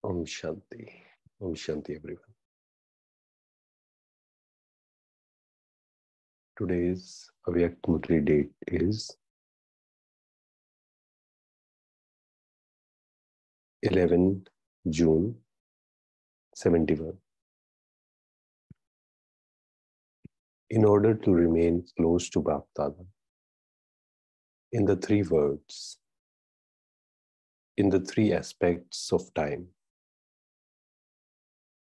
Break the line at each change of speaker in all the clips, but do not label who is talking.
Om Shanti. Om Shanti, everyone. Today's Murli date is 11 June 71. In order to remain close to BapDada, in the three words, in the three aspects of time,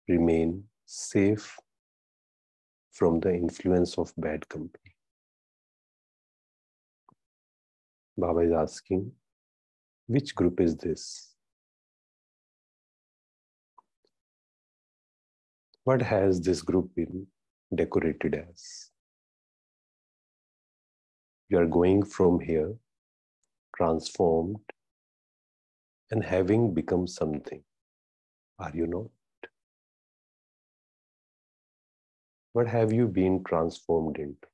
remain safe from the influence of bad company. Baba is asking, which group is this? What has this group been decorated as? You are going from here, transformed, and having become something. Are you not? What have you been transformed into?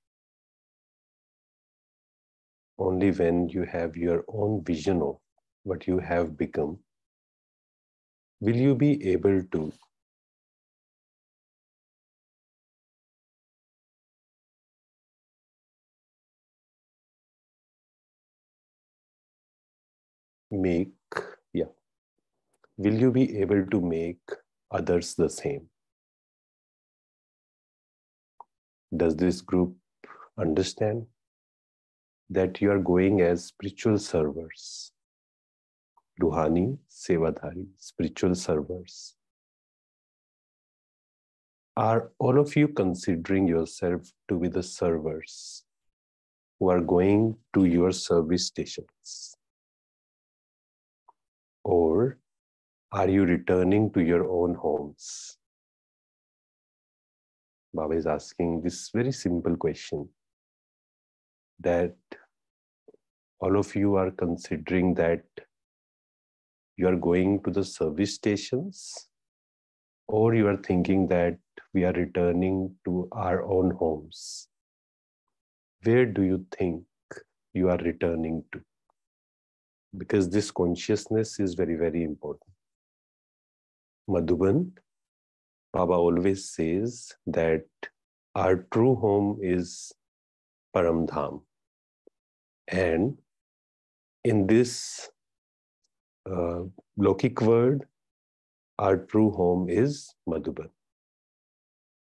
Only when you have your own vision of what you have become, will you be able to will you be able to make others the same? Does this group understand that you are going as spiritual servers? Ruhani, Sevadhari, spiritual servers. Are all of you considering yourself to be the servers who are going to your service stations? Or are you returning to your own homes? Baba is asking this very simple question, that all of you are considering that you are going to the service stations, or you are thinking that we are returning to our own homes. Where do you think you are returning to? Because this consciousness is very, very important. Madhuban, Baba always says that our true home is Paramdham. And in this Lokik world, our true home is Madhuban.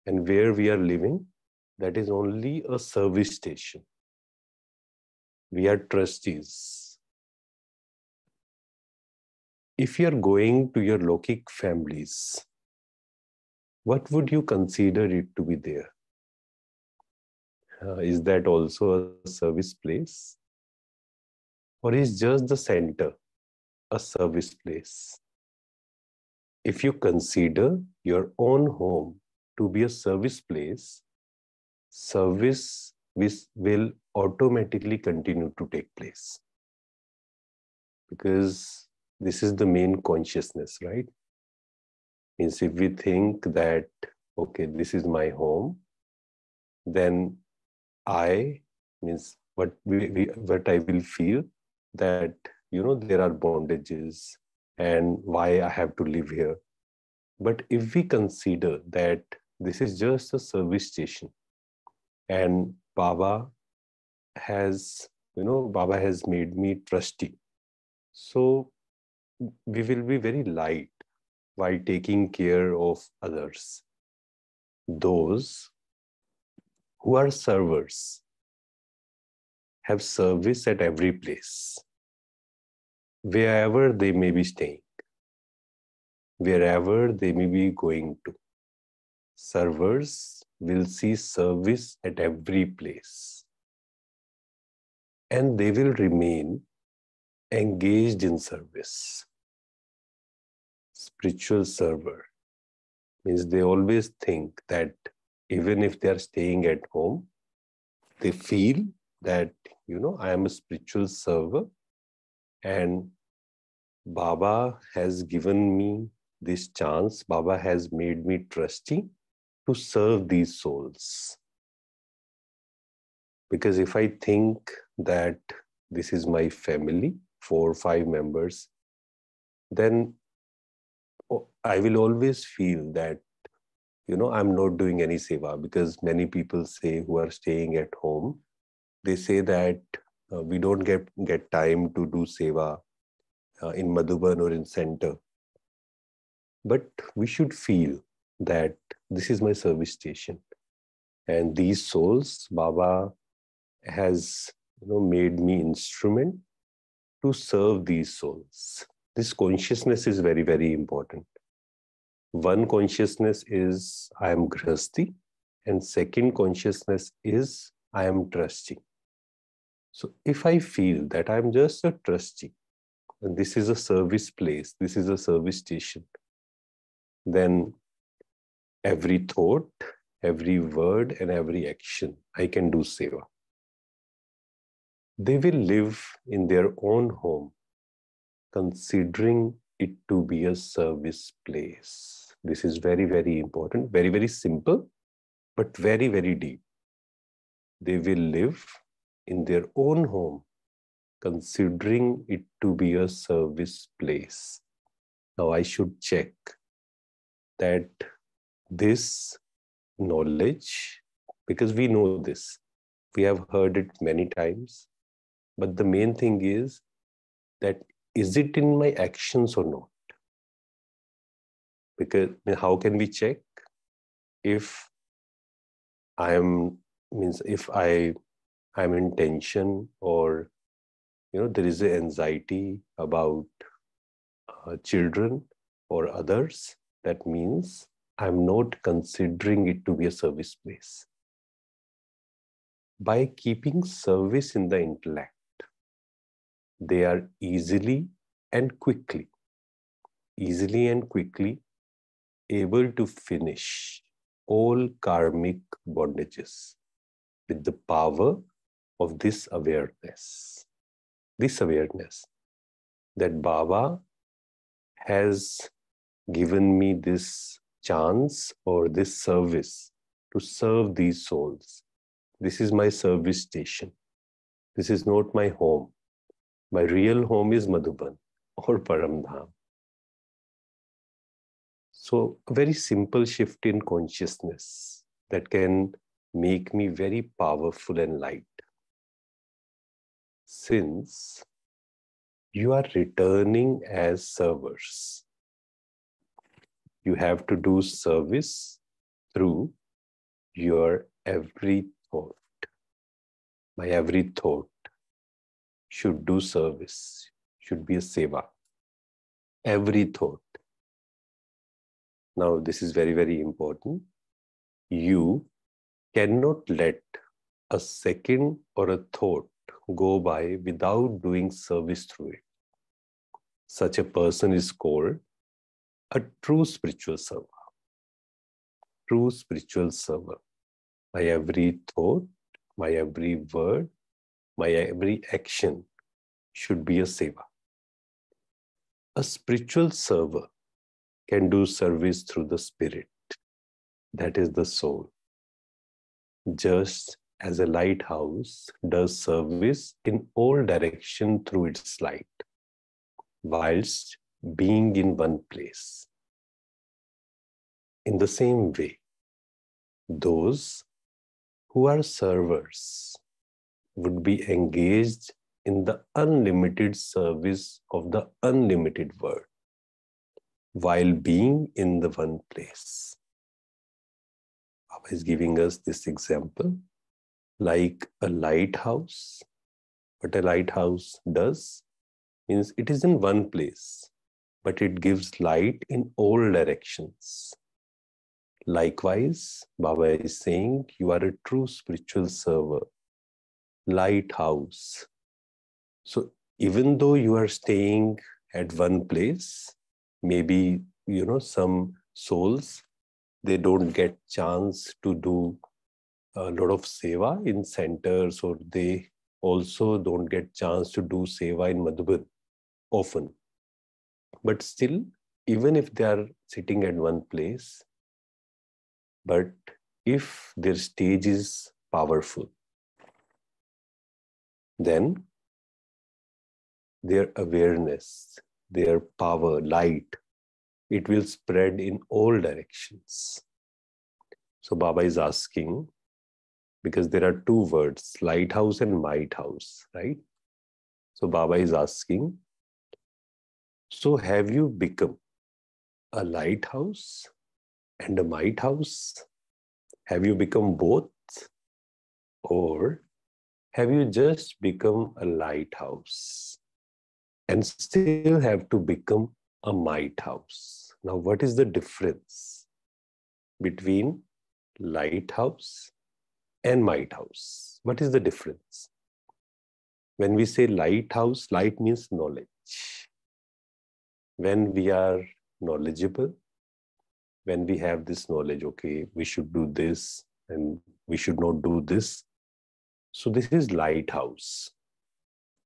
And where we are living, that is only a service station. We are trustees. If you are going to your Lokik families, what would you consider it to be there? Is that also a service place? Or is just the center a service place? If you consider your own home to be a service place, service will automatically continue to take place. Because this is the main consciousness, right? Means if we think that, okay, this is my home, then I, means what I will feel that, there are bondages and why I have to live here. But if we consider that this is just a service station and Baba has made me trustee, so we will be very light while taking care of others. Those who are servers have service at every place, wherever they may be staying, wherever they may be going to. Servers will see service at every place. And they will remain engaged in service. Spiritual server means they always think that even if they are staying at home, they feel that, I am a spiritual server and Baba has given me this chance. Baba has made me trustee to serve these souls. Because if I think that this is my family, 4 or 5 members, then I will always feel that, I'm not doing any seva, because many people say who are staying at home, they say that we don't get time to do seva in Madhuban or in center. But we should feel that this is my service station. And these souls, Baba has made me instrument to serve these souls. This consciousness is very, very important. One consciousness is I am grihasti, and second consciousness is I am trusting. So if I feel that I am just a trustee, and this is a service place, this is a service station, then every thought, every word, and every action, I can do seva. They will live in their own home, considering it to be a service place. This is very, very important, very, very simple, but very, very deep. They will live in their own home, considering it to be a service place. Now I should check that this knowledge, because we know this, we have heard it many times, but the main thing is that is it in my actions or not? Because how can we check if I'm in tension, or there is an anxiety about children or others? That means I'm not considering it to be a service place. By keeping service in the intellect, they are easily and quickly able to finish all karmic bondages with the power of this awareness. This awareness that Baba has given me this chance or this service to serve these souls. This is my service station. This is not my home. My real home is Madhuban or Paramdham. So a very simple shift in consciousness that can make me very powerful and light. Since you are returning as servers, you have to do service through your every thought. My every thought should do service, should be a seva. Every thought. Now, this is very, very important. You cannot let a second or a thought go by without doing service through it. Such a person is called a true spiritual server. True spiritual server. My every thought, my every word, my every action should be a seva. A spiritual server can do service through the spirit, that is the soul. Just as a lighthouse does service in all directions through its light, whilst being in one place. In the same way, those who are servers would be engaged in the unlimited service of the unlimited world, while being in the one place. Baba is giving us this example, like a lighthouse. What a lighthouse does means it is in one place, but it gives light in all directions. Likewise, Baba is saying you are a true spiritual server, lighthouse. So even though you are staying at one place, maybe, some souls, they don't get chance to do a lot of seva in centers, or they also don't get chance to do seva in Madhuban often. But still, even if they are sitting at one place, but if their stage is powerful, then their awareness, their power, light it will spread in all directions. So Baba is asking, because there are two words, lighthouse and might house, right? So Baba is asking, so have you become a lighthouse and a might house? Have you become both? Or have you just become a lighthouse and still have to become a might house? Now, what is the difference between lighthouse and might house? What is the difference? When we say lighthouse, light means knowledge. When we are knowledgeable, when we have this knowledge, okay, we should do this and we should not do this. So this is lighthouse.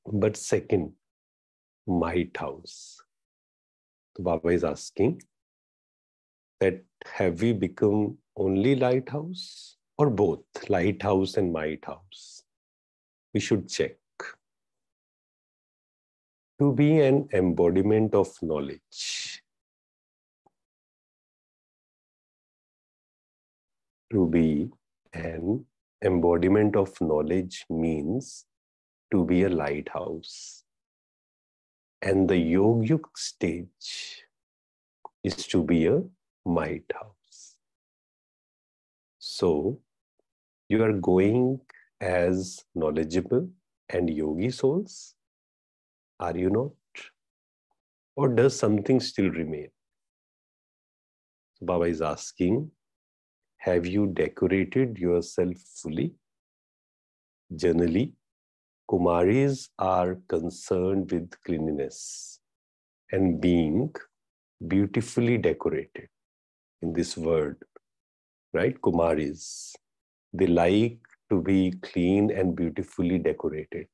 But second, might house. So Baba is asking that have we become only lighthouse or both, lighthouse and might house? We should check. To be an embodiment of knowledge. To be an embodiment of knowledge means to be a lighthouse. And the yogic stage is to be a might house. So you are going as knowledgeable and yogi souls? Are you not? Or does something still remain? So Baba is asking, have you decorated yourself fully? Generally, Kumaris are concerned with cleanliness and being beautifully decorated. In this word, right? Kumaris, they like to be clean and beautifully decorated.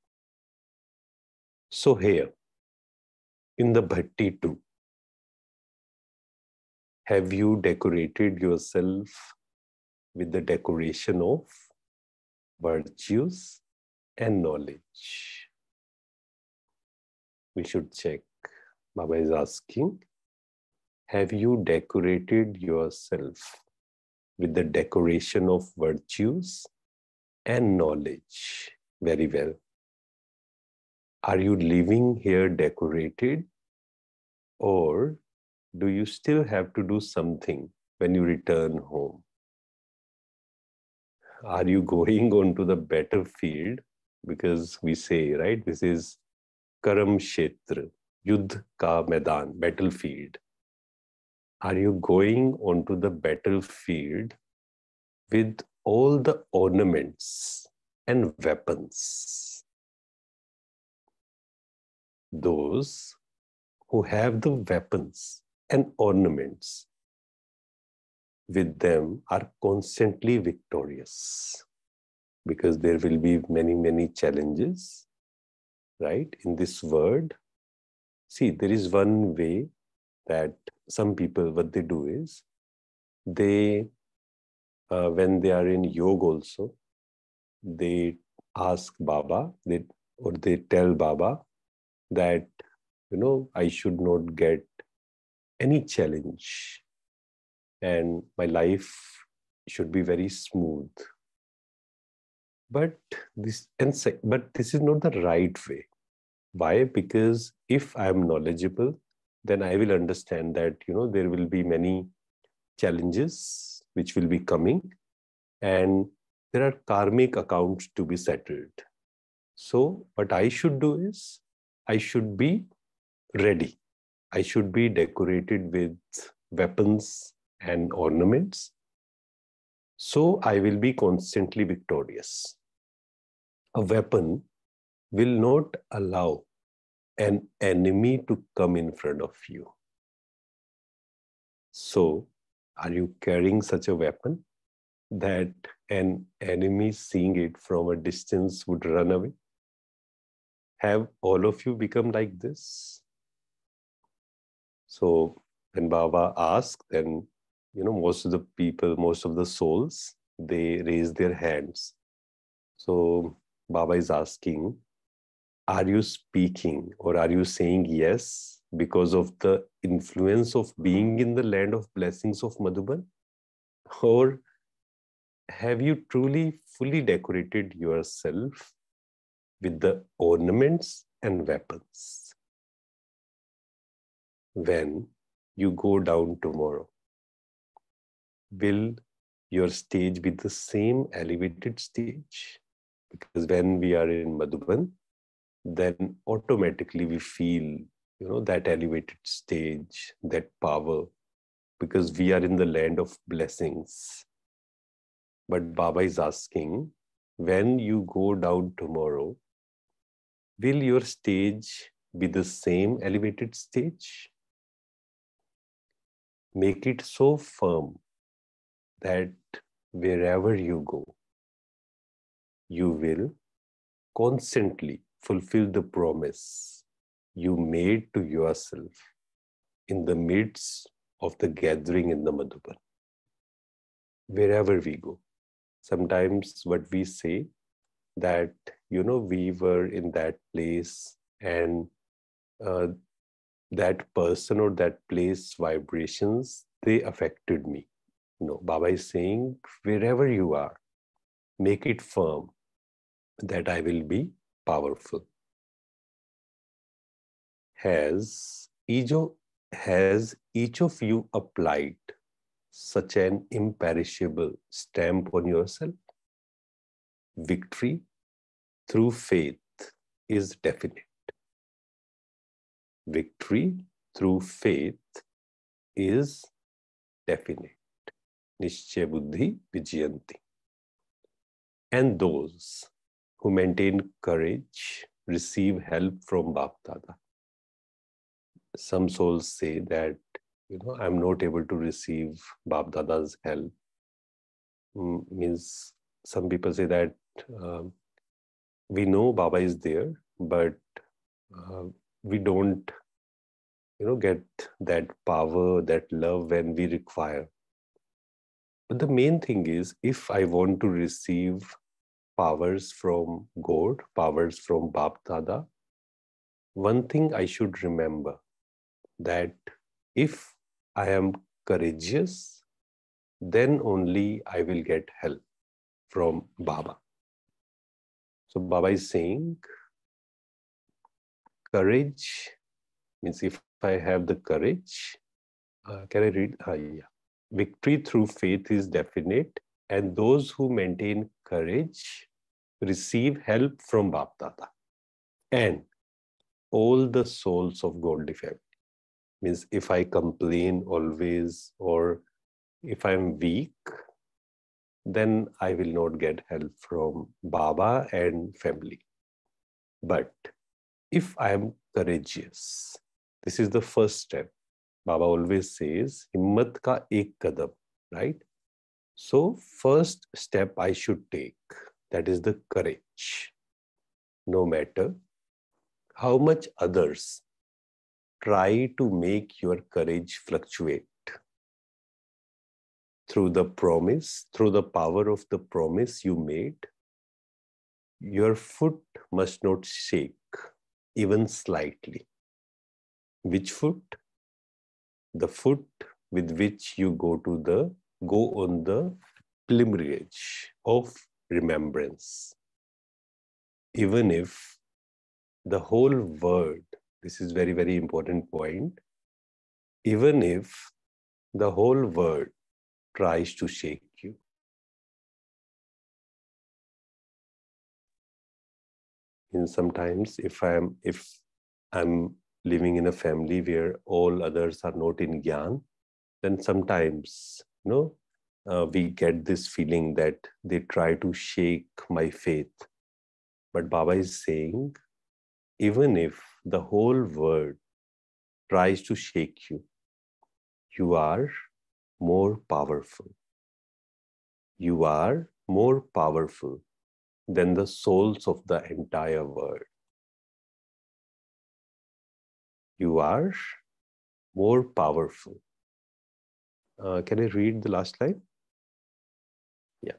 So here, in the Bhatti too, have you decorated yourself with the decoration of virtues and knowledge? We should check. Baba is asking, have you decorated yourself with the decoration of virtues and knowledge? Very well. Are you living here decorated, or do you still have to do something when you return home? Are you going on to the battlefield? Because we say, right, this is Karam Kshetra, Yudh Ka Maidan, battlefield. Are you going onto the battlefield with all the ornaments and weapons? Those who have the weapons and ornaments with them are constantly victorious, because there will be many, many challenges, right? In this word, see, there is one way that some people, what they do is, they, when they are in yoga also, they ask Baba, they tell Baba that, I should not get any challenge and my life should be very smooth. But this is not the right way. Why? Because if I am knowledgeable, then I will understand that, there will be many challenges which will be coming, and there are karmic accounts to be settled. So what I should do is, I should be ready. I should be decorated with weapons and ornaments. So I will be constantly victorious. A weapon will not allow an enemy to come in front of you. So, are you carrying such a weapon that an enemy seeing it from a distance would run away? Have all of you become like this? So, when Baba asked, then, most of the people, most of the souls, they raise their hands. So, Baba is asking, are you speaking or are you saying yes because of the influence of being in the land of blessings of Madhuban? Or have you truly fully decorated yourself with the ornaments and weapons? When you go down tomorrow, will your stage be the same elevated stage? Because when we are in Madhuban, then automatically we feel, that elevated stage, that power, because we are in the land of blessings. But Baba is asking, when you go down tomorrow, will your stage be the same elevated stage? Make it so firm that wherever you go, you will constantly fulfill the promise you made to yourself in the midst of the gathering in the Madhuban. Wherever we go. Sometimes what we say that, we were in that place and that person or that place vibrations, they affected me. No, Baba is saying, wherever you are, make it firm that I will be powerful. Has each of you applied such an imperishable stamp on yourself? Victory through faith is definite. Victory through faith is definite. Nishchaya buddhi vijayanti. And those who maintain courage receive help from BapDada. Some souls say that, I'm not able to receive BapDada's help. Means some people say that we know Baba is there, but we don't, get that power, that love when we require. But the main thing is, if I want to receive powers from God, powers from BapDada, one thing I should remember, that if I am courageous, then only I will get help from Baba. So Baba is saying, courage means if I have the courage, can I read? Yeah. Victory through faith is definite, and those who maintain courage receive help from BapDada. And all the souls of Godly family. Means if I complain always, or if I'm weak, then I will not get help from Baba and family. But if I am courageous, this is the first step. Baba always says, himmat ka ek kadam, right? So first step I should take, that is the courage. No matter how much others try to make your courage fluctuate, through the promise, through the power of the promise you made, your foot must not shake even slightly. Which foot? The foot with which you go on the pilgrimage of remembrance. Even if the whole world, this is very, very important point, even if the whole world tries to shake you. And sometimes if I'm living in a family where all others are not in Gyan, then sometimes, we get this feeling that they try to shake my faith. But Baba is saying, even if the whole world tries to shake you, you are more powerful. You are more powerful than the souls of the entire world. You are more powerful. Can I read the last line? Yeah.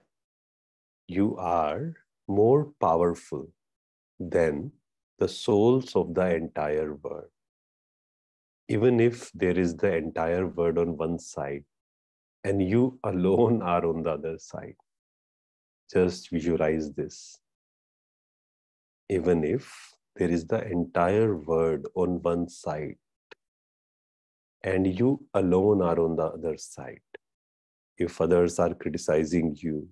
You are more powerful than the souls of the entire world. Even if there is the entire world on one side and you alone are on the other side, just visualize this. Even if there is the entire world on one side and you alone are on the other side, if others are criticizing you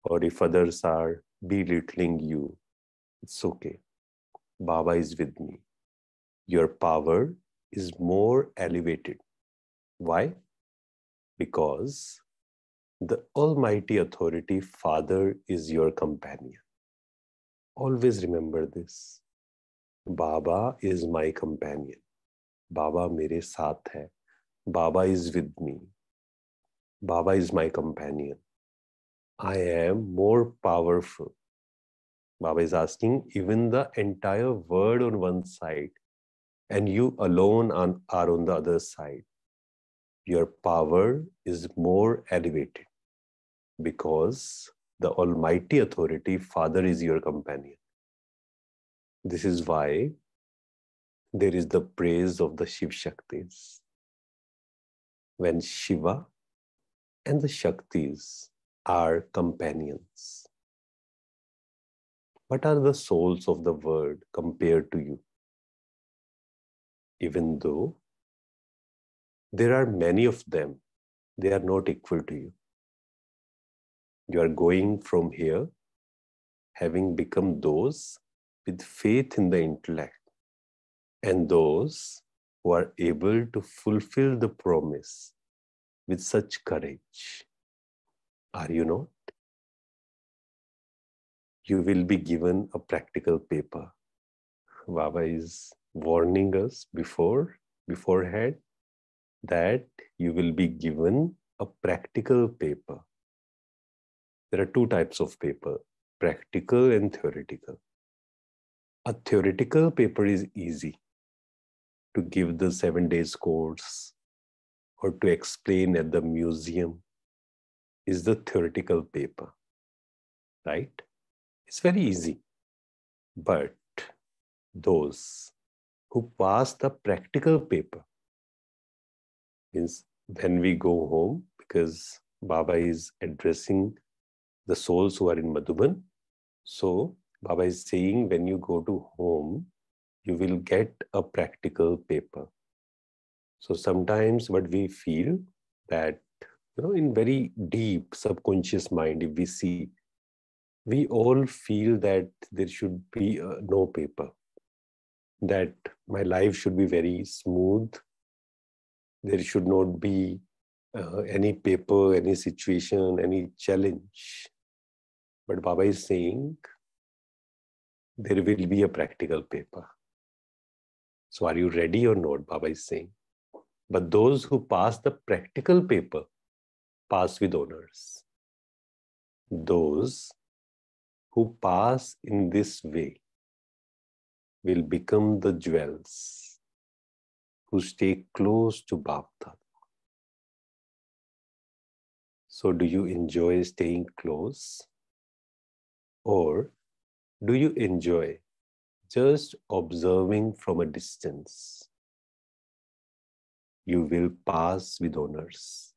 or if others are belittling you, it's okay. Baba is with me. Your power is more elevated. Why? Because the Almighty Authority, Father, is your companion. Always remember this. Baba is my companion. Baba mere saath hai. Baba is with me. Baba is my companion. I am more powerful. Baba is asking, even the entire world on one side and you alone are on the other side, your power is more elevated because the Almighty Authority, Father, is your companion. This is why there is the praise of the Shiv Shaktis. When Shiva and the Shaktis are companions, what are the souls of the world compared to you? Even though there are many of them, they are not equal to you. You are going from here having become those with faith in the intellect and those who are able to fulfill the promise with such courage. Are you not? You will be given a practical paper. Baba is warning us beforehand that you will be given a practical paper. There are two types of paper, practical and theoretical. A theoretical paper is easy to give the 7 days course or to explain at the museum is the theoretical paper, right? It's very easy. But those who pass the practical paper, means when we go home, because Baba is addressing the souls who are in Madhuban. So Baba is saying when you go to home, you will get a practical paper. So sometimes what we feel that, in very deep subconscious mind, if we see, we all feel that there should be no paper, that my life should be very smooth. There should not be any paper, any situation, any challenge. But Baba is saying there will be a practical paper. So are you ready or not? Baba is saying. But those who pass the practical paper pass with honors. Those who pass in this way will become the jewels who stay close to BapDada. So do you enjoy staying close? Or do you enjoy just observing from a distance? You will pass with honors.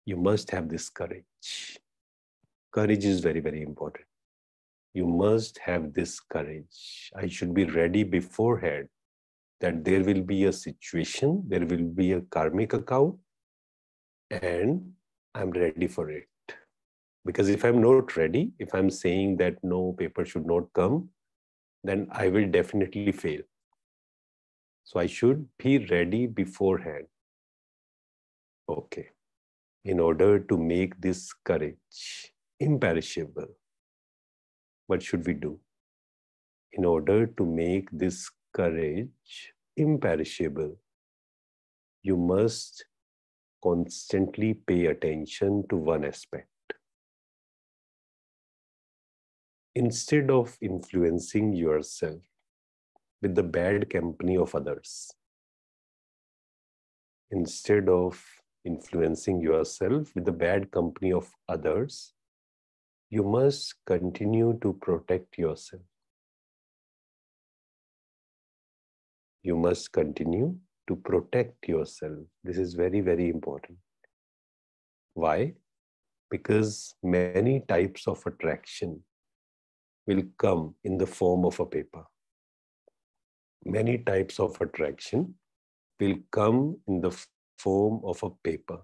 You must have this courage. Courage is very, very important. You must have this courage. I should be ready beforehand that there will be a situation, there will be a karmic account, and I'm ready for it. Because if I'm not ready, if I'm saying that no, paper should not come, then I will definitely fail. So I should be ready beforehand. Okay. In order to make this courage imperishable, what should we do? In order to make this courage imperishable, you must constantly pay attention to one aspect. Instead of influencing yourself with the bad company of others, instead of influencing yourself with the bad company of others, you must continue to protect yourself. You must continue to protect yourself. This is very, very important. Why? Because many types of attraction will come in the form of a paper. Many types of attraction will come in the form of a paper.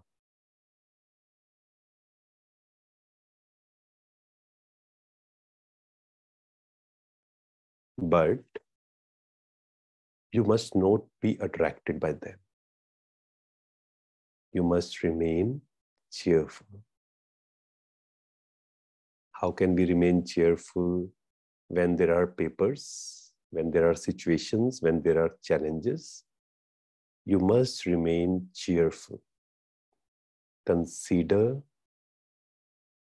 But you must not be attracted by them. You must remain cheerful. How can we remain cheerful when there are papers, when there are situations, when there are challenges? You must remain cheerful. Consider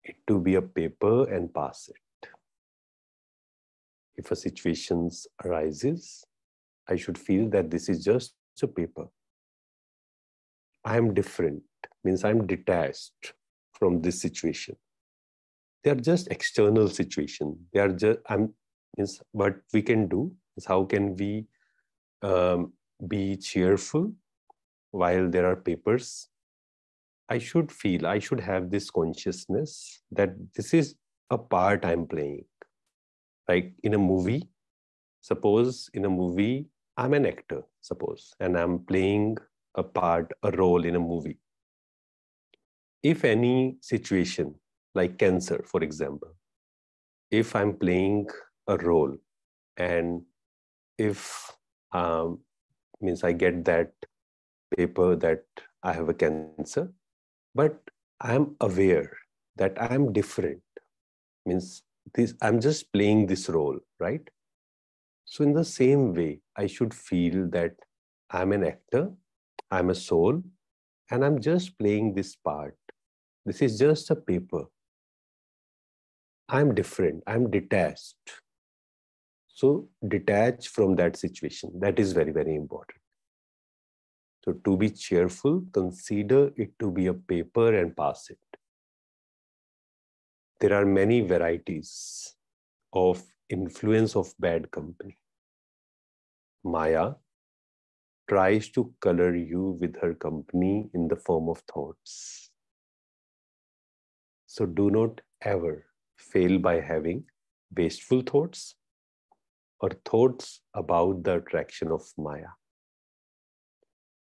it to be a paper and pass it. If a situation arises, I should feel that this is just a paper. I am different, means I am detached from this situation. They are just external situations. They are just, means what we can do is how can we be cheerful while there are papers. I should feel, I should have this consciousness that this is a part I'm playing. Like in a movie, suppose in a movie, I'm an actor, suppose, and I'm playing a part, a role in a movie. If any situation, like cancer, for example, if I'm playing a role and if means I get that paper that I have a cancer, but I'm aware that I'm different, means this, I'm just playing this role, right? So in the same way, I should feel that I'm an actor, I'm a soul, and I'm just playing this part. This is just a paper. I'm different, I'm detached. So detach from that situation. That is very, very important. So to be cheerful, consider it to be a paper and pass it. There are many varieties of influence of bad company. Maya tries to color you with her company in the form of thoughts. So do not ever fail by having wasteful thoughts or thoughts about the attraction of Maya.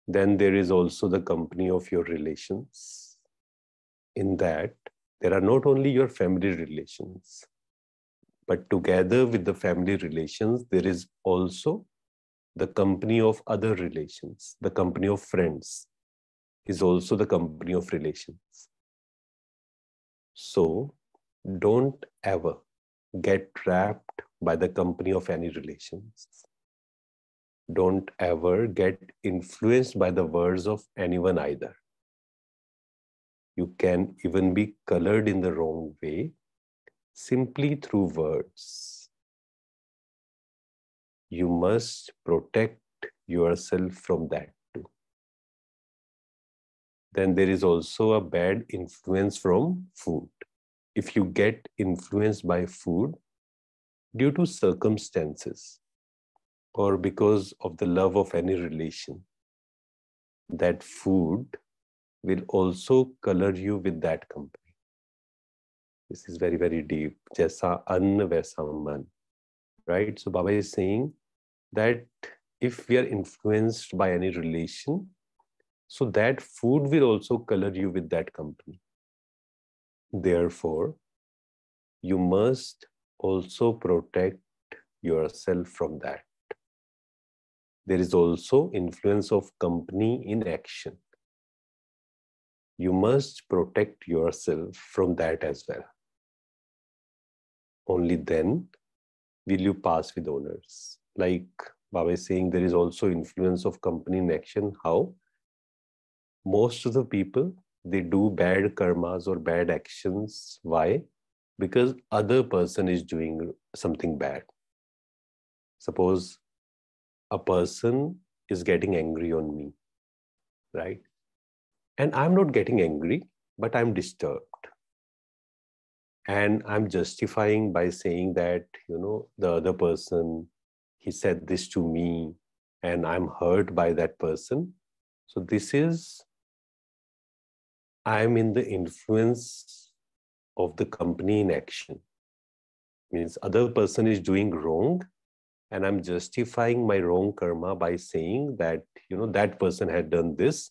Then there is also the company of your relations. In that, there are not only your family relations, but together with the family relations, there is also the company of other relations. The company of friends is also the company of relations. So don't ever get trapped by the company of any relations. Don't ever get influenced by the words of anyone either. You can even be colored in the wrong way simply through words. You must protect yourself from that too. Then there is also a bad influence from food. If you get influenced by food due to circumstances or because of the love of any relation, that food will also color you with that company. This is very, very deep. Jaisa anna vaisa man. Right? So Baba is saying that if we are influenced by any relation, so that food will also color you with that company. Therefore, you must also protect yourself from that. There is also influence of company in action. You must protect yourself from that as well. Only then will you pass with honors. Like Baba is saying, there is also influence of company in action. How? Most of the people, they do bad karmas or bad actions. Why? Because other person is doing something bad. Suppose a person is getting angry on me, right? And I'm not getting angry, but I'm disturbed. And I'm justifying by saying that, the other person, he said this to me. and I'm hurt by that person. So this is, I'm in the influence of the company in action. Means other person is doing wrong, and I'm justifying my wrong karma by saying that, that person had done this.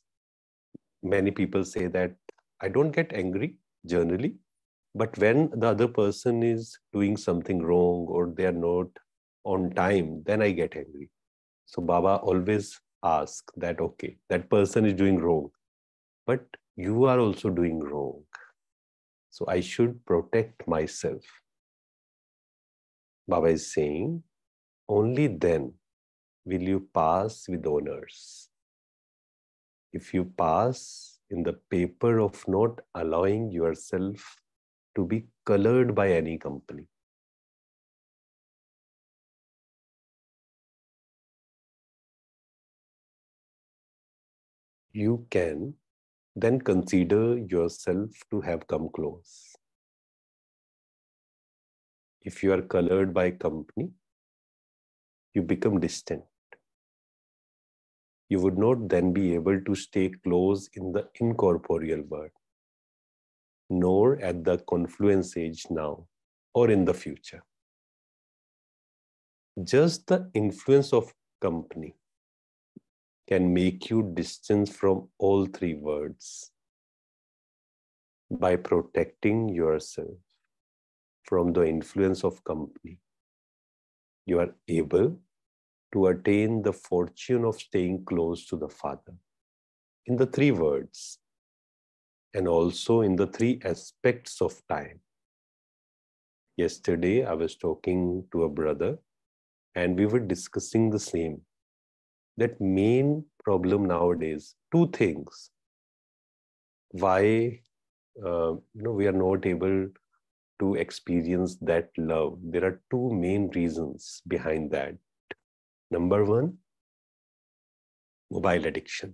Many people say that I don't get angry generally, but when the other person is doing something wrong or they are not on time, then I get angry. So Baba always asks that, okay, that person is doing wrong, but you are also doing wrong. So I should protect myself. Baba is saying, only then will you pass with honors. If you pass in the paper of not allowing yourself to be colored by any company. You can then consider yourself to have come close. If you are colored by company, you become distant. You would not then be able to stay close in the incorporeal world, nor at the confluence age now or in the future. Just the influence of company can make you distance from all three worlds. By protecting yourself from the influence of company, you are able to attain the fortune of staying close to the Father in the three words and also in the three aspects of time. Yesterday, I was talking to a brother and we were discussing the same. That main problem nowadays, two things. Why we are not able to experience that love. There are two main reasons behind that. Number one, mobile addiction.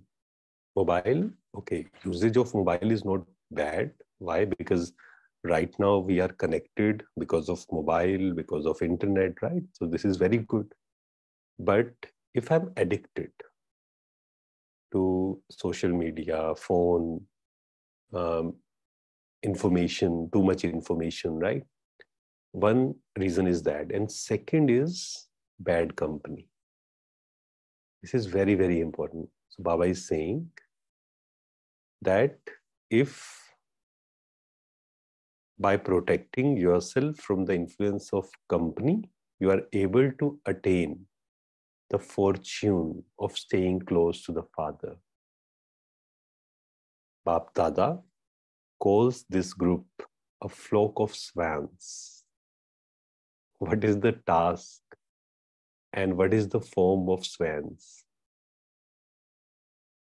Mobile, okay, usage of mobile is not bad. Why? Because right now we are connected because of mobile, because of internet, right? So this is very good. But if I'm addicted to social media, phone, information, too much information, right? One reason is that. And second is bad company. This is very, very important. So Baba is saying that if by protecting yourself from the influence of company, you are able to attain the fortune of staying close to the Father. BapDada calls this group a flock of swans. What is the task and what is the form of swans?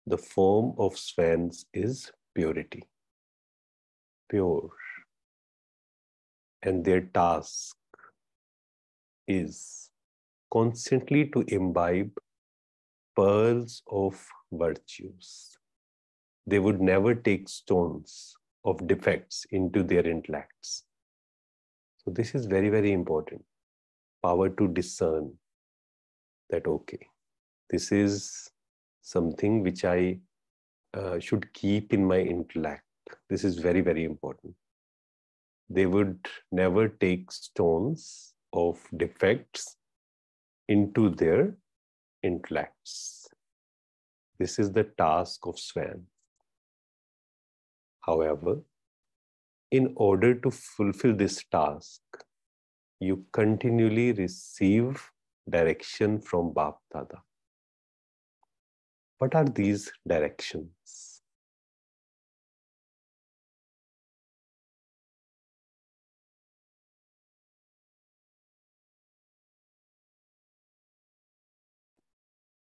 The form of swans is purity, pure. And their task is constantly to imbibe pearls of virtues. They would never take stones of defects into their intellects. So this is very, very important. Power to discern that, okay, this is something which I should keep in my intellect. This is very, very important. They would never take stones of defects into their intellects. This is the task of swan. However, in order to fulfill this task, you continually receive direction from BapDada. What are these directions?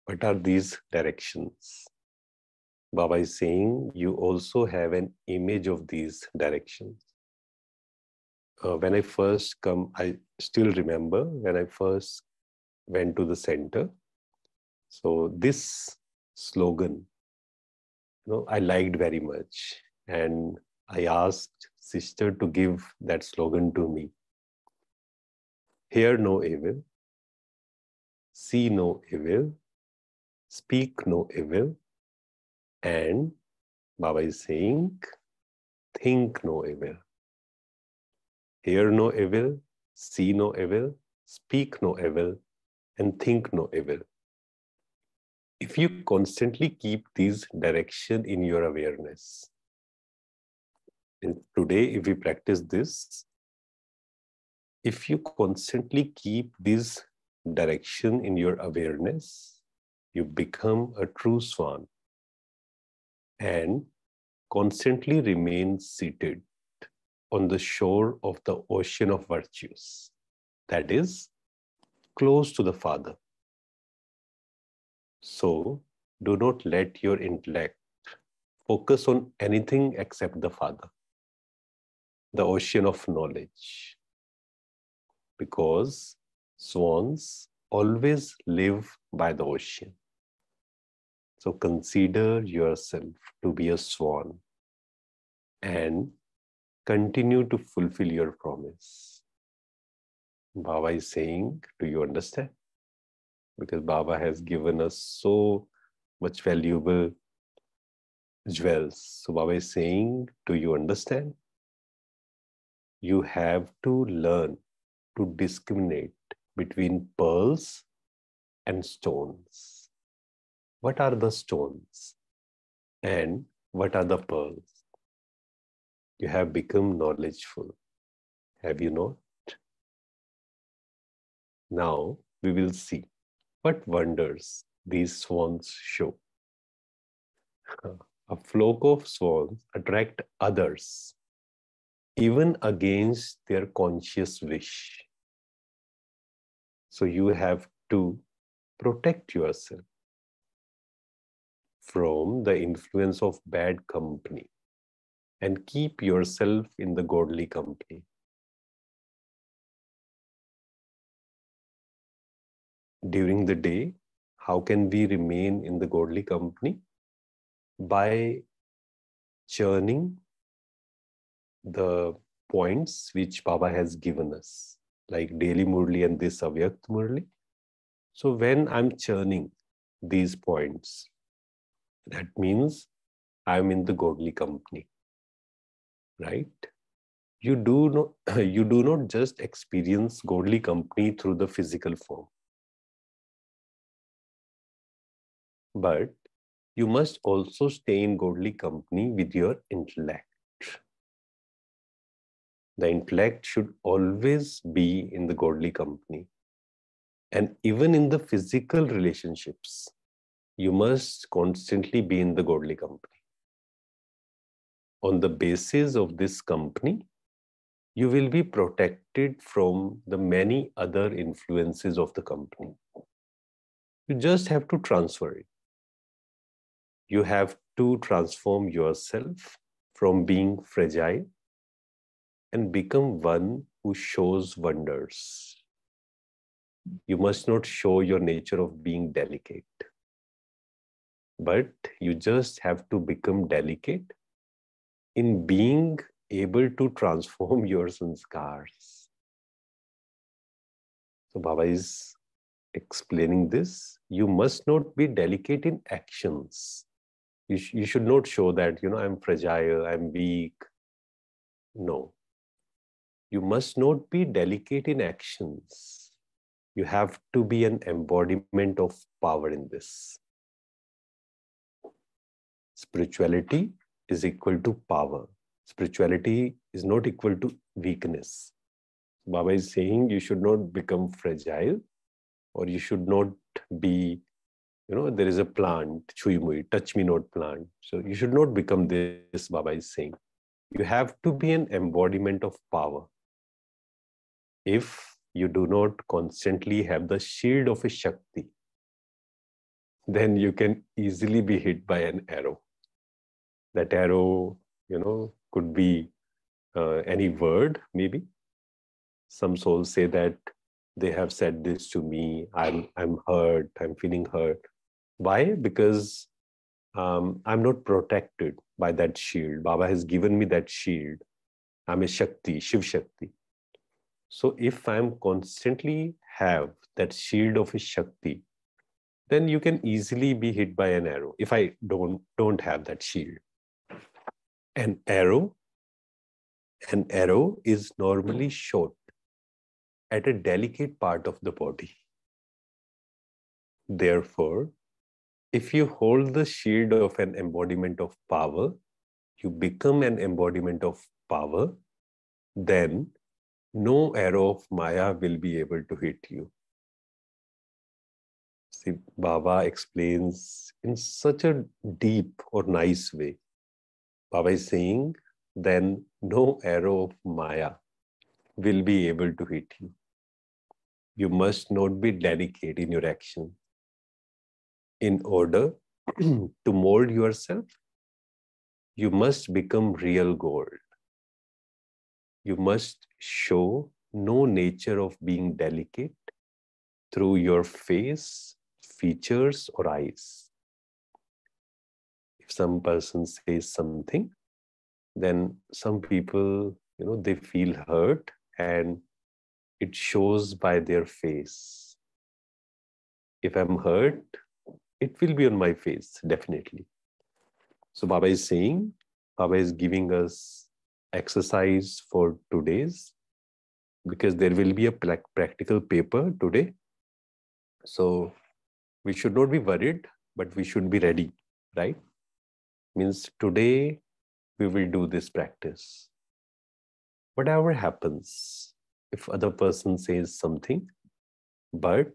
What are these directions? Baba is saying you also have an image of these directions. When I first come, I still remember when I first went to the center. So this slogan, I liked very much. And I asked sister to give that slogan to me. Hear no evil, see no evil, speak no evil, and Baba is saying, think no evil. Hear no evil, see no evil, speak no evil, and think no evil. If you constantly keep these direction in your awareness, and today if we practice this, if you constantly keep this direction in your awareness, you become a true swan and constantly remain seated on the shore of the ocean of virtues, that is, close to the Father. So, do not let your intellect focus on anything except the Father, the ocean of knowledge, because swans always live by the ocean. So consider yourself to be a swan and continue to fulfill your promise. Baba is saying, do you understand? Because Baba has given us so much valuable jewels. So Baba is saying, do you understand? You have to learn to discriminate between pearls and stones. What are the stones? And what are the pearls? You have become knowledgeful. Have you not? Now we will see what wonders these swans show. A flock of swans attract others, even against their conscious wish. So you have to protect yourself from the influence of bad company and keep yourself in the godly company. During the day, how can we remain in the godly company? By churning the points which Baba has given us, like daily Murli and this Avyakt Murli. So when I'm churning these points, that means I'm in the godly company, right? You do not just experience godly company through the physical form, but you must also stay in godly company with your intellect. The intellect should always be in the godly company. And even in the physical relationships, you must constantly be in the godly company. On the basis of this company, you will be protected from the many other influences of the company. You just have to transfer it. You have to transform yourself from being fragile and become one who shows wonders. You must not show your nature of being delicate, but you just have to become delicate in being able to transform your sanskars. So Baba is explaining this. You must not be delicate in actions. You should not show that, I'm fragile, I'm weak. No. You must not be delicate in actions. You have to be an embodiment of power in this. Spirituality is equal to power. Spirituality is not equal to weakness. Baba is saying you should not become fragile, or you should not be, there is a plant, chui mui, touch me not plant. So you should not become this, Baba is saying. You have to be an embodiment of power. If you do not constantly have the shield of a Shakti, then you can easily be hit by an arrow. That arrow, could be any word, maybe. Some souls say that they have said this to me, I'm hurt, I'm feeling hurt. Why? Because I'm not protected by that shield. Baba has given me that shield. I'm a Shakti, Shiv Shakti. So if I'm constantly have that shield of a Shakti, then you can easily be hit by an arrow. If I don't have that shield. An arrow is normally shot at a delicate part of the body. Therefore, if you hold the shield of an embodiment of power, you become an embodiment of power, then no arrow of Maya will be able to hit you. See, Baba explains in such a deep or nice way. Baba is saying, then no arrow of Maya will be able to hit you. You must not be delicate in your action. In order to mold yourself, you must become real gold. You must show no nature of being delicate through your face, features, or eyes. If some person says something, then some people, they feel hurt and it shows by their face. If I'm hurt, it will be on my face, definitely. So Baba is saying, Baba is giving us exercise for 2 days because there will be a practical paper today. So we should not be worried, but we should be ready, right? Means today we will do this practice. Whatever happens, if other person says something, but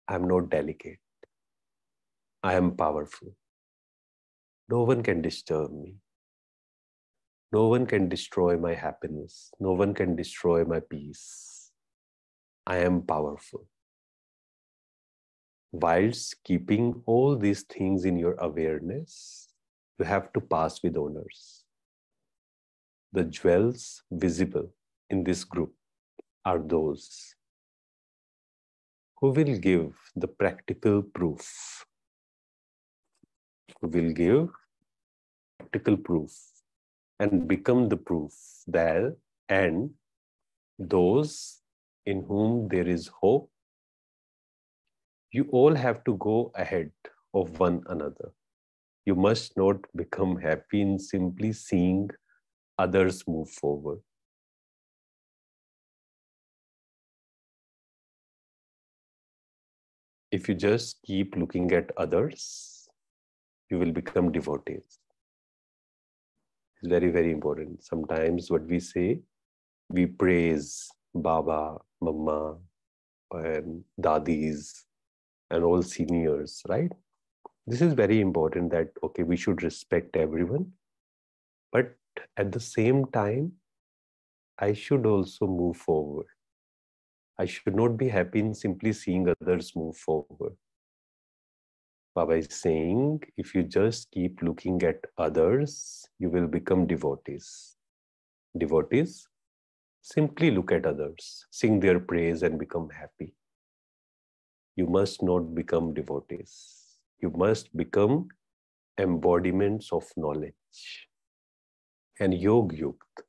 I'm not delicate, I am powerful. No one can disturb me. No one can destroy my happiness. No one can destroy my peace. I am powerful. Whilst keeping all these things in your awareness, you have to pass with honors. The jewels visible in this group are those who will give the practical proof. Who will give practical proof and become the proof that, and those in whom there is hope. You all have to go ahead of one another. You must not become happy in simply seeing others move forward. If you just keep looking at others, you will become devotees. It's very, very important. Sometimes what we say, we praise Baba, Mama, and Dadis, and all seniors, right? This is very important that, okay, we should respect everyone. But at the same time, I should also move forward. I should not be happy in simply seeing others move forward. Baba is saying, if you just keep looking at others, you will become devotees. Devotees simply look at others, sing their praise and become happy. You must not become devotees. You must become embodiments of knowledge. And Yog Yukt,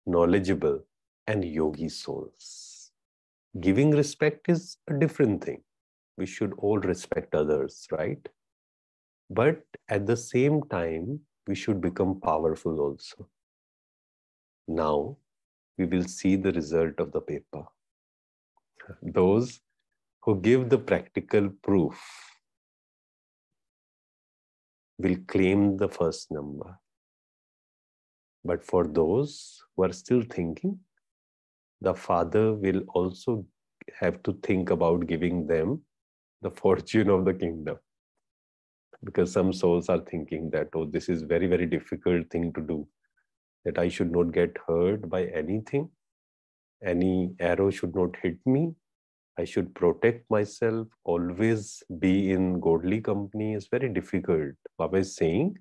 knowledgeable and yogi souls. Giving respect is a different thing. We should all respect others, right? But at the same time, we should become powerful also. Now, we will see the result of the paper. Those who give the practical proof will claim the first number. But for those who are still thinking, the Father will also have to think about giving them the fortune of the kingdom. Because some souls are thinking that, oh, this is very, very difficult thing to do, that I should not get hurt by anything. Any arrow should not hit me. I should protect myself, always be in godly company. It's very difficult. Baba is saying,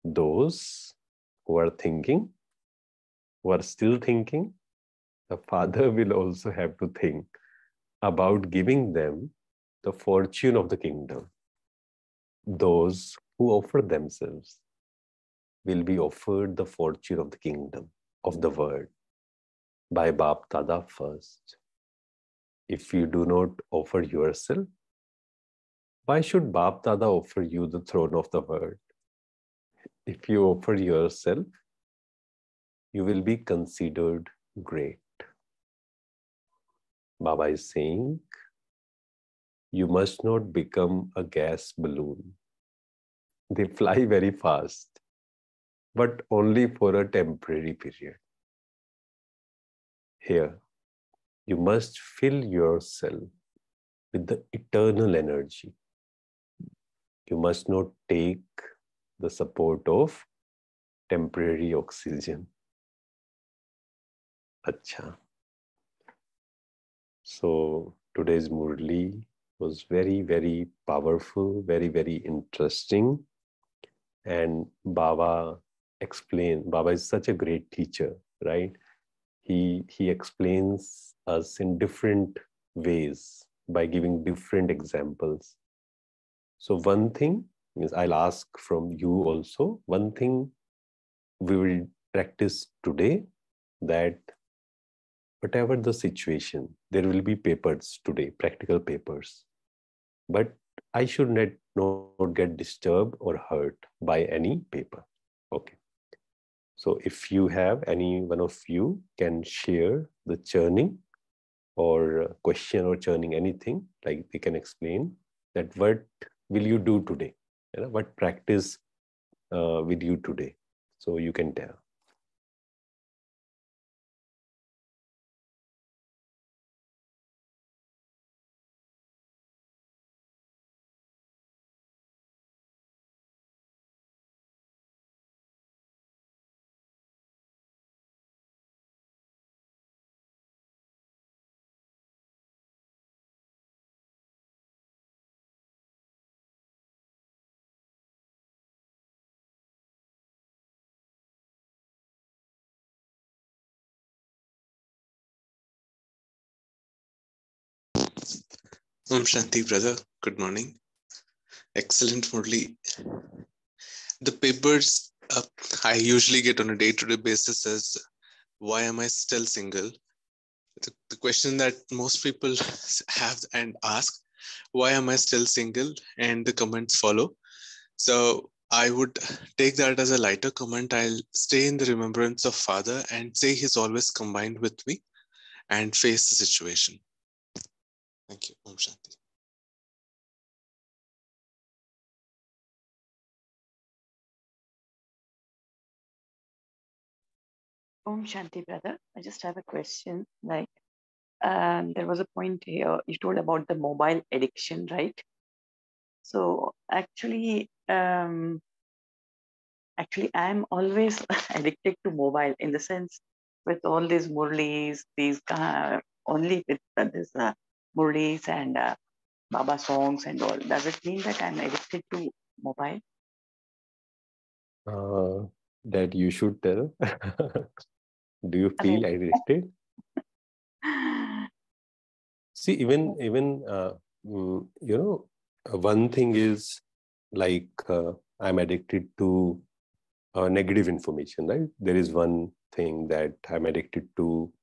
those who are thinking, who are still thinking, the Father will also have to think about giving them the fortune of the kingdom. Those who offer themselves will be offered the fortune of the kingdom, of the world, by BapDada first. If you do not offer yourself, Why should BapDada offer you the throne of the world? If you offer yourself, you will be considered great. Baba is saying, you must not become a gas balloon. They fly very fast, but only for a temporary period. Here, you must fill yourself with the eternal energy. You must not take the support of temporary oxygen. Acha. So today's Murli was very, very powerful, very, very interesting. And Baba explained, Baba is such a great teacher, right? He explains us in different ways by giving different examples. So one thing is, I'll ask from you also, one thing we will practice today, that whatever the situation, there will be papers today, practical papers. But I should not get disturbed or hurt by any paper. Okay. So if you have, any one of you can share the churning or question or churning, anything, like they can explain that what will you do today? You know, what practice with you today? So you can tell.
Om Shanti, brother. Good morning. Excellent, Murli. The papers I usually get on a day-to-day basis is, why am I still single? The question that most people have and ask, why am I still single? And the comments follow. So I would take that as a lighter comment. I'll stay in the remembrance of Father and say he's always combined with me and face the situation. Thank you. Om Shanti.
Om Shanti, brother. I just have a question. Like, there was a point here you told about the mobile addiction, right? So actually, I'm always addicted to mobile, in the sense, with all these Murlis, these only with this Murlis and Baba songs and all. Does it mean that I'm addicted to mobile?
That you should tell. Do you
I
feel
mean,
addicted? See, even one thing is like I'm addicted to negative information, right? There is one thing that I'm addicted to.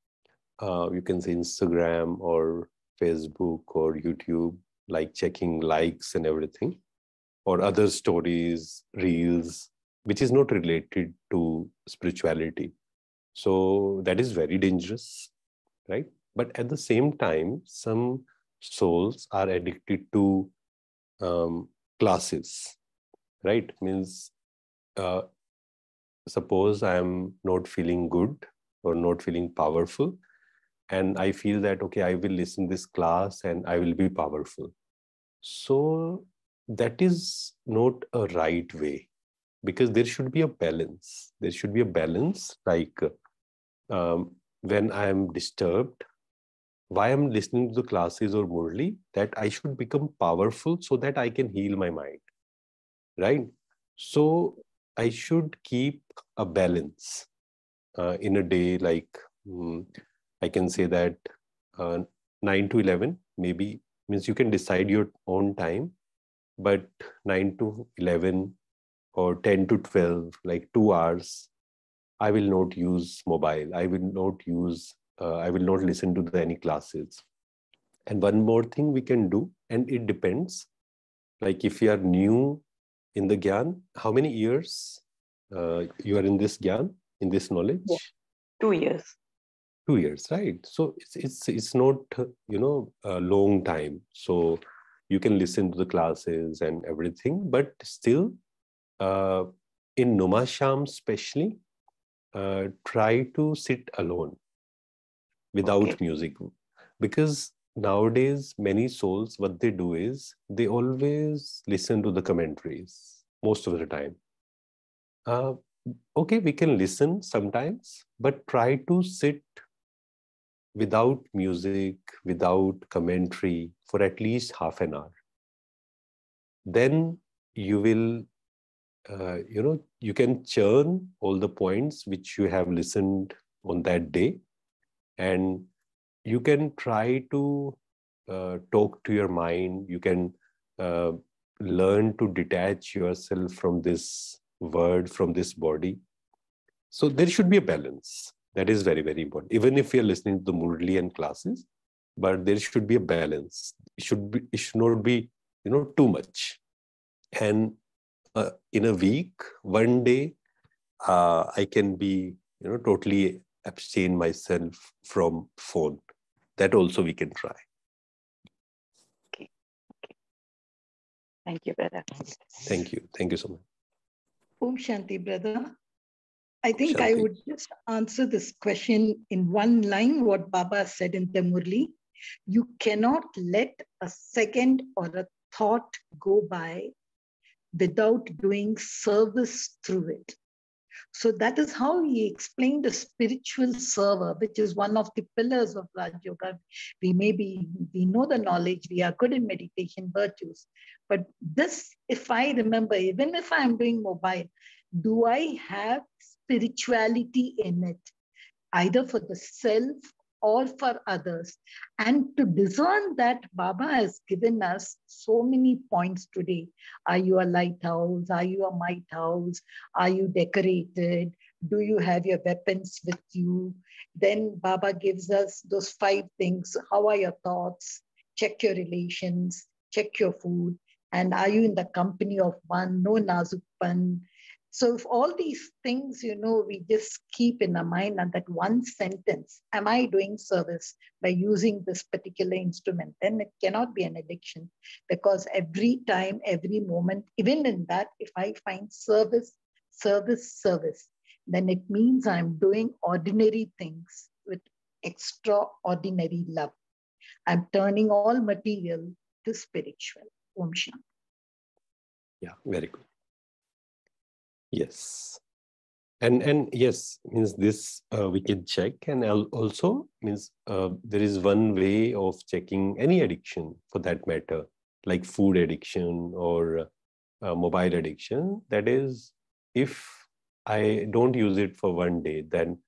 You can say Instagram or Facebook or YouTube, like checking likes and everything, or other stories, reels, which is not related to spirituality. So that is very dangerous, right? But at the same time, some souls are addicted to classes, right? Means suppose I am not feeling good or not feeling powerful, and I feel that, okay, I will listen this class and I will be powerful. So that is not a right way, because there should be a balance. There should be a balance, like when I am disturbed, why I'm listening to the classes or Murli, that I should become powerful so that I can heal my mind, right? So I should keep a balance in a day, like I can say that 9 to 11, maybe, means you can decide your own time, but 9 to 11 or 10 to 12, like 2 hours, I will not use mobile. I will not listen to any classes. And one more thing we can do, and it depends. Like if you are new in the Gyan, how many years you are in this Gyan, in this knowledge?
2 years.
2 years, right? So it's not, a long time. So you can listen to the classes and everything, but still in Numasham especially, try to sit alone without music. Because nowadays, many souls, what they do is they always listen to the commentaries most of the time. Okay, we can listen sometimes, but try to sit without music, without commentary for at least half an hour. Then you will, you can churn all the points which you have listened on that day, and you can try to talk to your mind. You can learn to detach yourself from this word, from this body. So there should be a balance. That is very, very important. Even if you're listening to the Murli and classes, but there should be a balance. It should not be, too much. And in a week, one day, I can be, totally abstain myself from phone. That also we can try.
Okay. Thank you, brother.
Thank you. Thank you so much.
Om Shanti, brother. I think
Shanti.
I would just answer this question in one line, what Baba said in the Murli. You cannot let a second or a thought go by without doing service through it. So that is how he explained the spiritual server, which is one of the pillars of Raj Yoga. We know the knowledge, we are good in meditation virtues. But this, if I remember, even if I'm doing mobile, do I have spirituality in it, either for the self or for others? And to discern that, Baba has given us so many points today. Are you a lighthouse? Are you a might house? Are you decorated? Do you have your weapons with you? Then Baba gives us those 5 things. How are your thoughts? Check your relations, check your food. And are you in the company of one? No nazukpan. So if all these things, we just keep in our mind, and that one sentence, am I doing service by using this particular instrument? Then it cannot be an addiction, because every time, every moment, even in that, if I find service, then it means I'm doing ordinary things with extraordinary love. I'm turning all material to spiritual. Om Shanti.
Yeah, very good. Yes. And yes, means this we can check. And also means there is one way of checking any addiction for that matter, like food addiction or mobile addiction. That is, if I don't use it for one day, then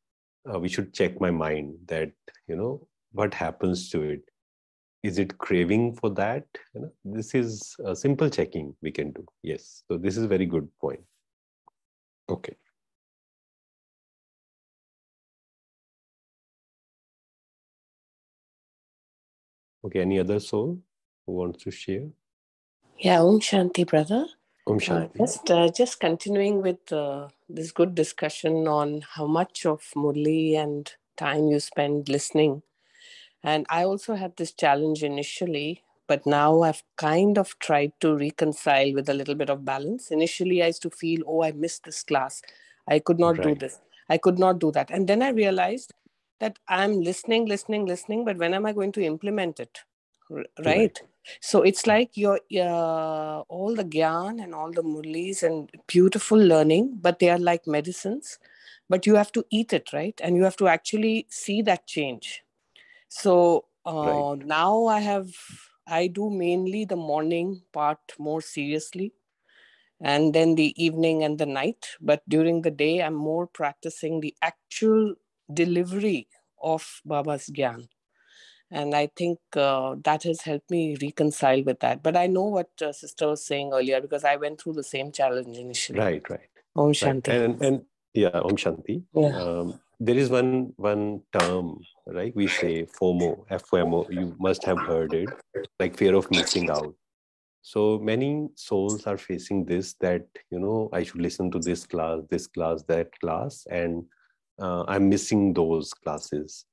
we should check my mind that, what happens to it. Is it craving for that? This is a simple checking we can do. Yes. So this is a very good point. Okay. Okay, any other soul who wants to share?
Yeah, Om Shanti, brother.
Om Shanti.
Just continuing with this good discussion on how much of Murli and time you spend listening. And I also had this challenge initially, but now I've kind of tried to reconcile with a little bit of balance. Initially, I used to feel, oh, I missed this class. I could not do this. I could not do that. And then I realized that I'm listening, but when am I going to implement it? Right. So it's like your all the Gyan and all the Murlis and beautiful learning, but they are like medicines, but you have to eat it, right? And you have to actually see that change. So now I do mainly the morning part more seriously, and then the evening and the night. But during the day, I'm more practicing the actual delivery of Baba's Gyan. And I think that has helped me reconcile with that. But I know what Sister was saying earlier, because I went through the same challenge initially.
Right.
Om Shanti.
And yeah, Om Shanti.
Yeah.
There is one term, right? We say FOMO, FOMO. You must have heard it, like fear of missing out. So many souls are facing this, that, I should listen to this class, that class, and I'm missing those classes.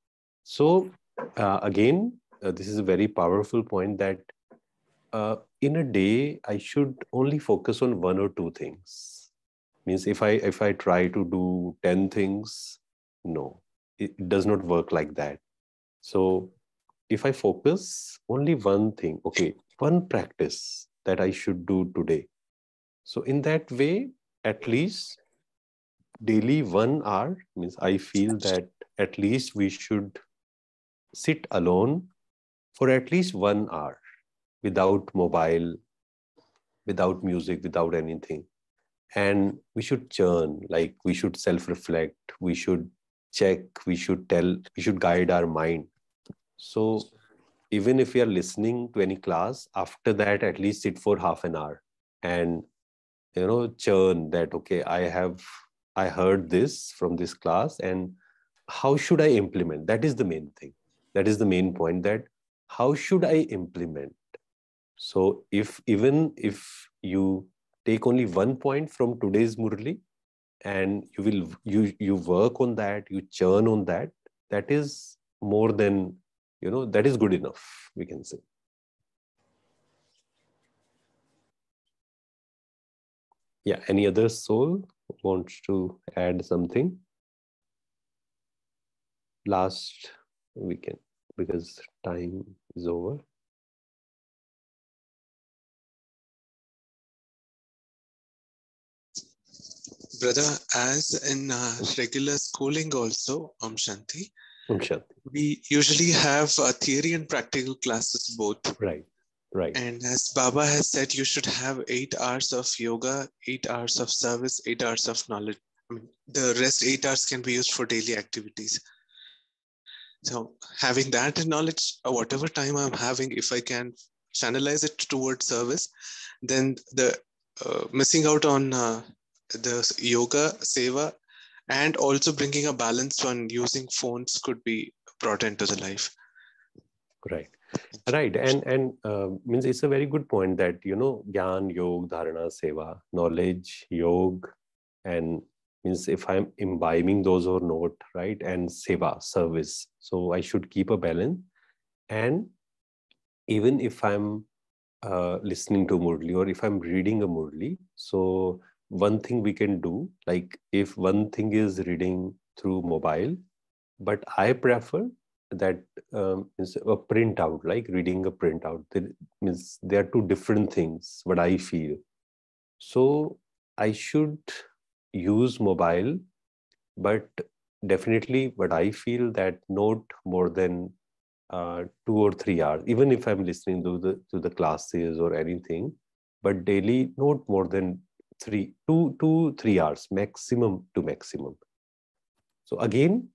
So again, this is a very powerful point, that in a day, I should only focus on one or two things. Means if I try to do 10 things, no, it does not work like that. So if I focus only one thing, okay, one practice that I should do today. So in that way, at least daily 1 hour, means I feel that at least we should sit alone for at least 1 hour without mobile, without music, without anything. And we should churn, like we should self-reflect, we should check, we should guide our mind. So even if we are listening to any class, after that, at least sit for half an hour and, churn that, okay, I heard this from this class, and how should I implement? That is the main thing. That is the main point, that how should I implement? So even if you take only one point from today's Murli, and you work on that, you churn on that, that is more than, that is good enough, we can say. Yeah, any other soul wants to add something? Last weekend, because time is over.
Brother, as in regular schooling also, Shanti, we usually have theory and practical classes both.
Right.
And as Baba has said, you should have 8 hours of yoga, 8 hours of service, 8 hours of knowledge. I mean, the rest 8 hours can be used for daily activities. So having that knowledge, whatever time I'm having, if I can channelize it towards service, then the missing out on the yoga, seva, and also bringing a balance on using phones could be brought into the life.
Right. And means it's a very good point that, Gyan, Yog, Dharana, Seva, knowledge, Yog, and means if I'm imbibing those or not, right? And Seva, service. So I should keep a balance. And even if I'm listening to Murli, or if I'm reading a Murli, so one thing we can do, like if one thing is reading through mobile, but I prefer that is a printout, like reading a printout. Means there are two different things, what I feel. So I should use mobile, but definitely what I feel that not more than 2 or 3 hours, even if I'm listening to the classes or anything, but daily not more than 2 to 3 hours, maximum to maximum. So again,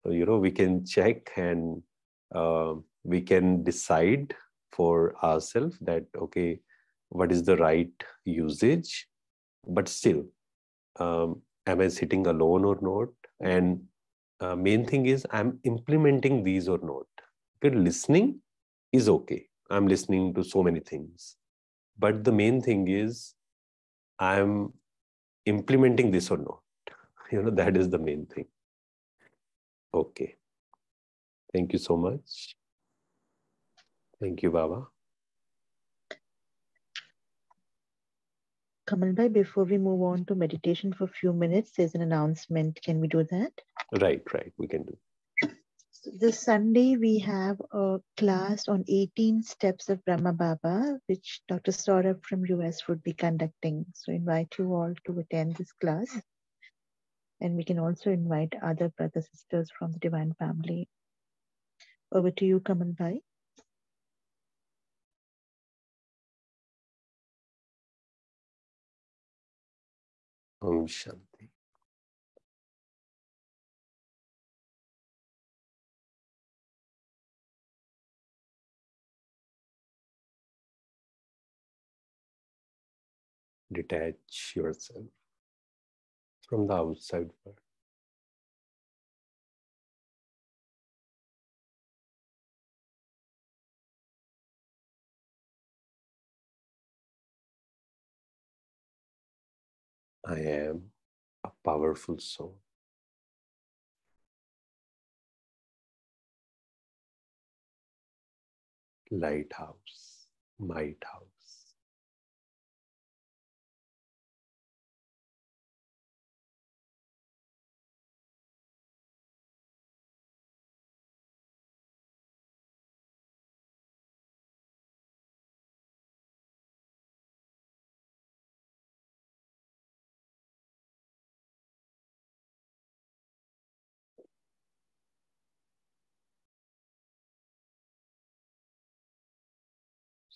we can check, and we can decide for ourselves that, okay, what is the right usage? But still, am I sitting alone or not? And main thing is, I'm implementing these or not. Because listening is okay. I'm listening to so many things. But the main thing is, I'm implementing this or not. That is the main thing. Okay. Thank you so much. Thank you, Baba.
Kamalbhai, before we move on to meditation for a few minutes, there's an announcement. Can we do that?
Right. We can do.
So this Sunday, we have a class on 18 steps of Brahma Baba, which Dr. Saurabh from US would be conducting. So invite you all to attend this class. And we can also invite other brothers, sisters from the Divine Family. Over to you, Kamalbhai.
Om Shanti. Detach yourself from the outside world. I am a powerful soul. Lighthouse, might house.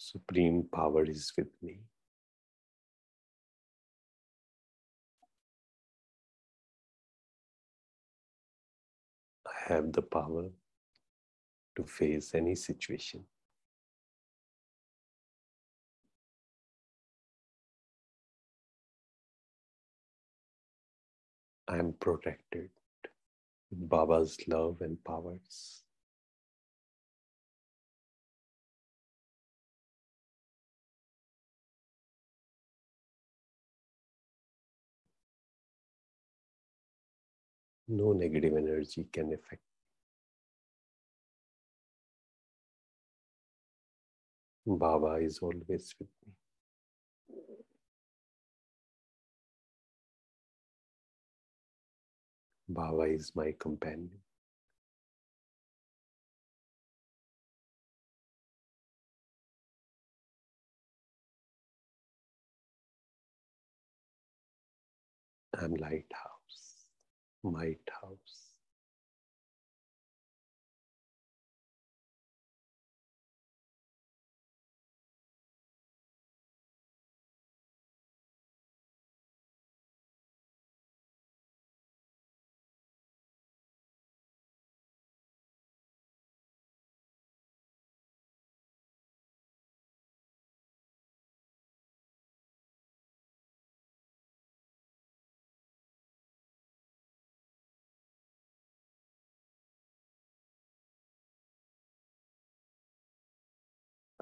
Supreme power is with me. I have the power to face any situation. I am protected with Baba's love and powers. No negative energy can affect. Baba is always with me. Baba is my companion. I'm lighthouse, might house.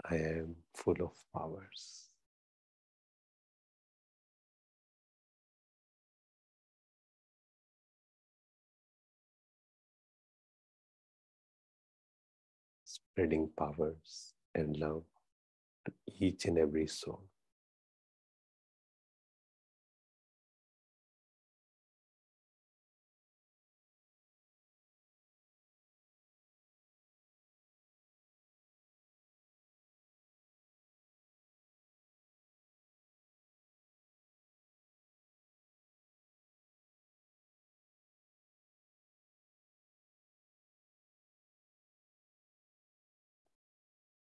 I am full of powers. Spreading powers and love to each and every soul.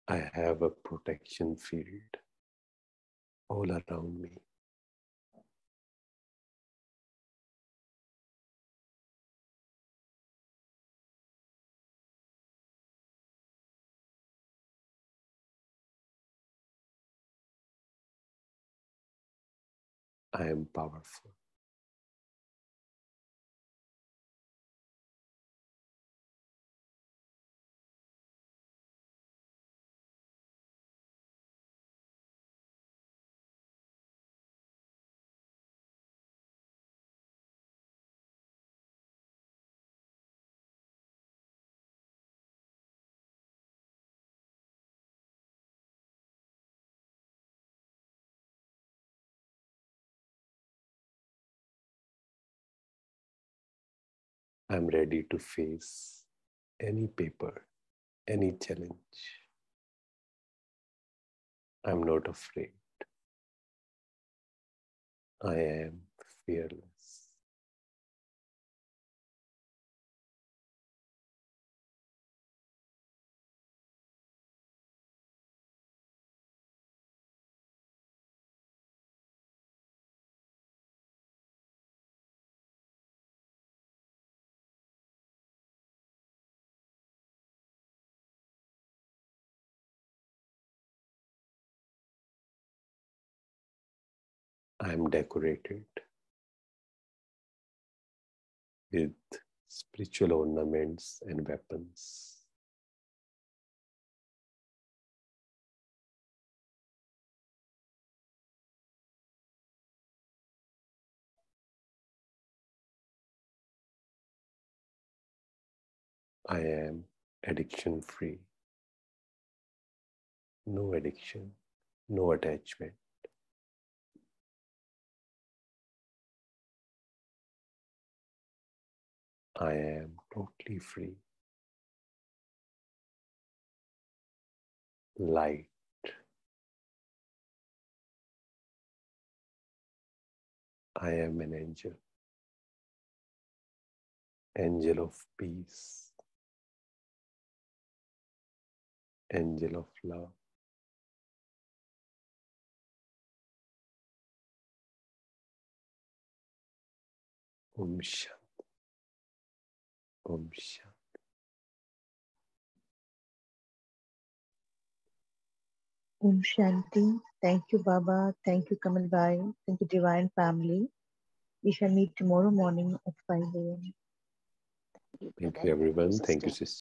I have a protection field all around me. I am powerful. I'm ready to face any paper, any challenge. I'm not afraid. I am fearless. I am decorated with spiritual ornaments and weapons. I am addiction free. No addiction, no attachment. I am totally free. Light. I am an angel. Angel of peace. Angel of love. Om Shanti. Om Shanti.
Om Shanti. Thank you, Baba. Thank you, Kamal Bhai. Thank you, Divine Family. We shall meet tomorrow morning at 5 a.m.
Thank you, everyone. Thank you, sister.